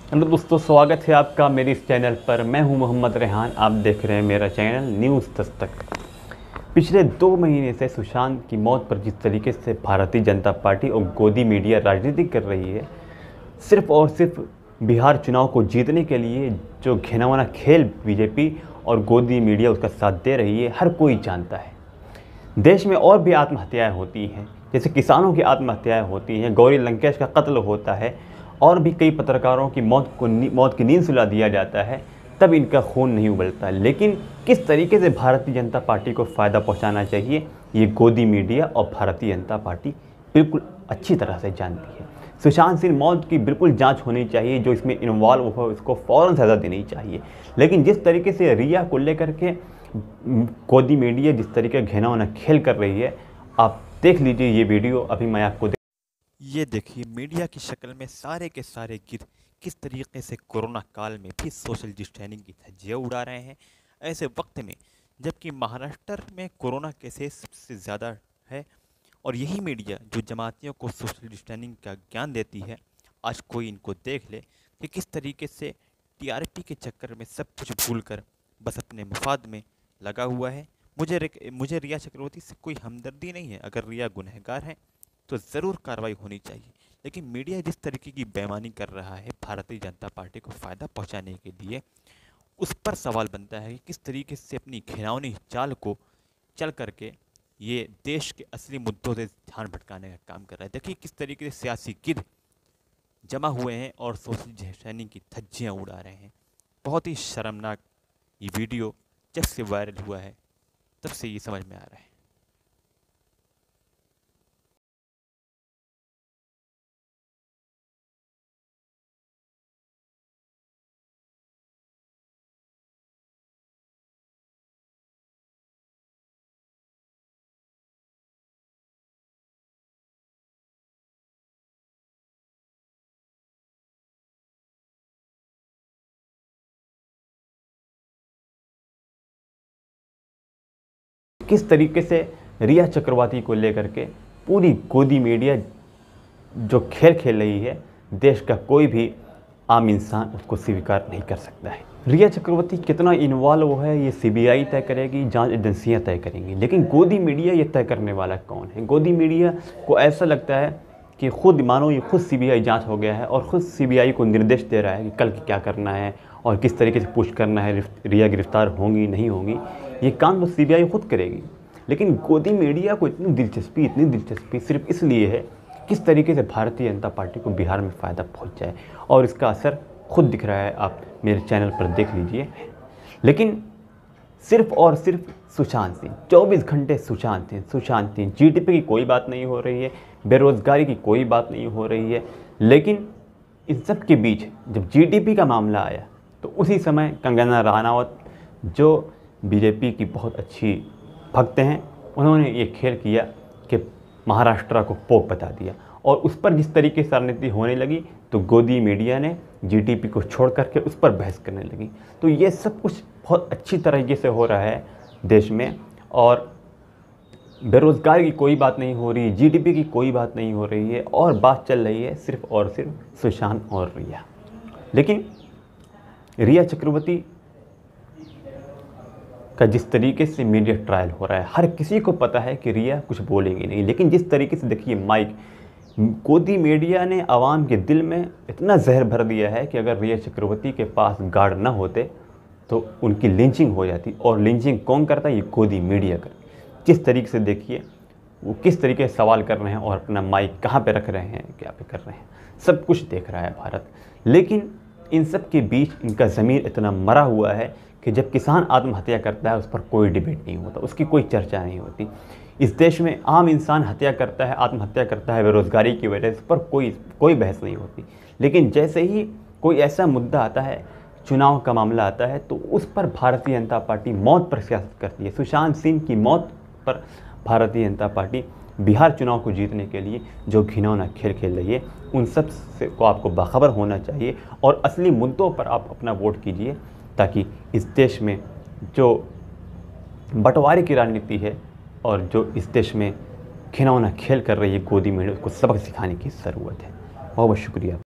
Hello दोस्तों, स्वागत है आपका मेरे इस चैनल पर। मैं हूं मोहम्मद रेहान। आप देख रहे हैं मेरा चैनल न्यूज़ दस्तक। पिछले 2 महीने से सुशांत की मौत पर जिस तरीके से भारतीय जनता पार्टी और गोदी मीडिया राजनीति कर रही है, सिर्फ और सिर्फ बिहार चुनाव को जीतने के लिए जो घिनौना खेल बीजेपी और गोदी मीडिया उसका साथ दे रही है, हर कोई जानता है। देश में और भी आत्महत्याएं होती हैं, जैसे किसानों की आत्महत्याएं होती हैं, गौरी लंकेश का कत्ल होता है और भी कई पत्रकारों की मौत की नींद सुला दिया जाता है, तब इनका खून नहीं उबलता। लेकिन किस तरीके से भारतीय जनता पार्टी को फ़ायदा पहुंचाना चाहिए, ये गोदी मीडिया और भारतीय जनता पार्टी बिल्कुल अच्छी तरह से जानती है। सुशांत सिंह मौत की बिल्कुल जांच होनी चाहिए, जो इसमें इन्वॉल्व हो उसको फ़ौरन सज़ा देनी चाहिए। लेकिन जिस तरीके से रिया को लेकर के गोदी मीडिया जिस तरीके घिनौना खेल कर रही है, आप देख लीजिए ये वीडियो। अभी मैं आपको ये देखिए मीडिया की शक्ल में सारे के सारे गिद्ध किस तरीके से कोरोना काल में भी सोशल डिस्टेंसिंग की धज्जियां उड़ा रहे हैं। ऐसे वक्त में जबकि महाराष्ट्र में कोरोना केसेस सबसे ज़्यादा है और यही मीडिया जो जमातियों को सोशल डिस्टेंसिंग का ज्ञान देती है, आज कोई इनको देख ले कि किस तरीके से टीआरपी के चक्कर में सब कुछ भूलकर बस अपने मफाद में लगा हुआ है। मुझे रिया चक्रवर्ती से कोई हमदर्दी नहीं है। अगर रिया गुनहगार है तो ज़रूर कार्रवाई होनी चाहिए, लेकिन मीडिया जिस तरीके की बेईमानी कर रहा है भारतीय जनता पार्टी को फ़ायदा पहुंचाने के लिए, उस पर सवाल बनता है कि किस तरीके से अपनी घिनौनी चाल को चल करके ये देश के असली मुद्दों से ध्यान भटकाने का काम कर रहा है। देखिए किस तरीके से सियासी गिद्ध जमा हुए हैं और सोशल डिस्टेंसिंग की धज्जियाँ उड़ा रहे हैं। बहुत ही शर्मनाक ये वीडियो जब से वायरल हुआ है तब से ये समझ में आ रहा है। किस तरीके से रिया चक्रवर्ती को लेकर के पूरी गोदी मीडिया जो खेल खेल रही है, देश का कोई भी आम इंसान उसको स्वीकार नहीं कर सकता है। रिया चक्रवर्ती कितना इन्वॉल्व है ये सीबीआई तय करेगी, जांच एजेंसियां तय करेंगी, लेकिन गोदी मीडिया ये तय करने वाला कौन है? गोदी मीडिया को ऐसा लगता है कि खुद मानो ये खुद सीबीआई जांच हो गया है और ख़ुद सीबीआई को निर्देश दे रहा है कि कल क्या करना है और किस तरीके से पुश करना है, रिया गिरफ्तार होंगी नहीं होंगी, ये काम तो सीबीआई खुद करेगी। लेकिन गोदी मीडिया को इतनी दिलचस्पी सिर्फ इसलिए है किस तरीके से भारतीय जनता पार्टी को बिहार में फ़ायदा पहुंच जाए, और इसका असर खुद दिख रहा है, आप मेरे चैनल पर देख लीजिए। लेकिन सिर्फ और सिर्फ सुशांत सिंह, 24 घंटे सुशांत सिंह, जीडीपी की कोई बात नहीं हो रही है, बेरोज़गारी की कोई बात नहीं हो रही है। लेकिन इन सब के बीच जब जीडीपी का मामला आया तो उसी समय कंगना रनावत, जो बीजेपी की बहुत अच्छी भक्त हैं, उन्होंने ये खेल किया कि महाराष्ट्र को पोप बता दिया, और उस पर जिस तरीके से राजनीति होने लगी तो गोदी मीडिया ने जीडीपी को छोड़ करके उस पर बहस करने लगी। तो ये सब कुछ बहुत अच्छी तरीके से हो रहा है देश में, और बेरोज़गारी की कोई बात नहीं हो रही, जीडीपी की कोई बात नहीं हो रही है, और बात चल रही है सिर्फ और सिर्फ सुशांत और रिया। लेकिन रिया चक्रवर्ती का जिस तरीके से मीडिया ट्रायल हो रहा है, हर किसी को पता है कि रिया कुछ बोलेगी नहीं, लेकिन जिस तरीके से देखिए माइक, गोदी मीडिया ने आवाम के दिल में इतना जहर भर दिया है कि अगर रिया चक्रवर्ती के पास गार्ड न होते तो उनकी लिंचिंग हो जाती। और लिंचिंग कौन करता है? ये गोदी मीडिया कर। जिस तरीके से देखिए वो किस तरीके से सवाल कर रहे हैं और अपना माइक कहाँ पे रख रहे हैं, क्या पे कर रहे हैं, सब कुछ देख रहा है भारत। लेकिन इन सब के बीच इनका ज़मीर इतना मरा हुआ है कि जब किसान आत्महत्या करता है उस पर कोई डिबेट नहीं होता, उसकी कोई चर्चा नहीं होती। इस देश में आम इंसान हत्या करता है, आत्महत्या करता है बेरोज़गारी की वजह से, पर कोई बहस नहीं होती। लेकिन जैसे ही कोई ऐसा मुद्दा आता है, चुनाव का मामला आता है, तो उस पर भारतीय जनता पार्टी मौत पर सियासत करती है। सुशांत सिंह की मौत पर भारतीय जनता पार्टी बिहार चुनाव को जीतने के लिए जो घिनौना खेल खेल रही है, उन सब से को आपको बाखबर होना चाहिए और असली मुद्दों पर आप अपना वोट कीजिए, ताकि इस देश में जो बंटवारे की राजनीति है और जो इस देश में घिनौना खेल कर रही है गोदी मीडिया, उसको सबक सिखाने की ज़रूरत है। बहुत बहुत शुक्रिया।